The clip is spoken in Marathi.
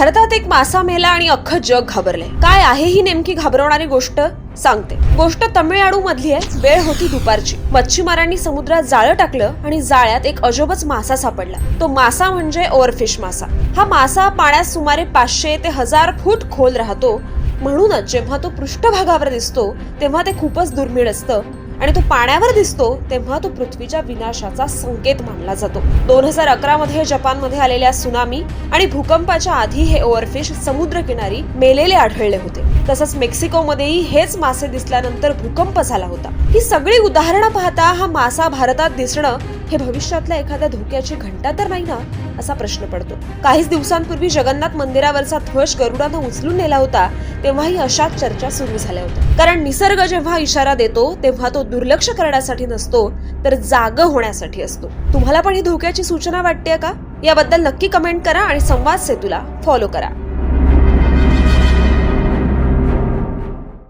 भारतात एक मासा मेला आणि अख्खं जग घाबरले। काय आहे ही नेमकी घाबरवणारी गोष्ट सांगते। गोष्ट तमिळनाडू मधली आहे। वेळ होती दुपारची। मच्छीमारांनी समुद्रात जाळं टाकलं आणि जाळ्यात एक अजबच मासा सापडला। तो मासा म्हणजे ओव्हरफिश मासा। हा मासा पाण्यात सुमारे 500 ते 1000 फूट खोल राहतो। म्हणूनच जेव्हा तो पृष्ठभागावर दिसतो तेव्हा ते खूपच दुर्मिळ असतं आणि तो पाण्यावर दिसतो तेव्हा तो पृथ्वीच्या विनाशाचा संकेत मानला जातो। 2011 मध्ये जपानमध्ये आलेल्या सुनामी आणि भूकंपाच्या आधी हे ओव्हरफिश समुद्रकिनारी मेलेले आढळले होते। तसंच मेक्सिको मध्येही हेच मासे दिसल्यानंतर भूकंप झाला होता। ही सगळी उदाहरणं पाहता हा मासा भारतात दिसणं हे भविष्यातल्या एखाद्या धोक्याची घंटा तर नाही ना, असा प्रश्न पडतो। काहीच दिवसांपूर्वी जगन्नाथ मंदिरावरचा ध्वज गरुडानं उचलून नेला होता तेव्हाही अशाच चर्चा सुरू झाल्या होत्या। कारण निसर्ग जेव्हा इशारा देतो तेव्हा तो दुर्लक्ष करण्यासाठी नसतो तर जाग होण्यासाठी असतो। तुम्हाला पण ही धोक्याची सूचना वाटते का? याबद्दल नक्की कमेंट करा आणि संवाद सेतूला फॉलो करा।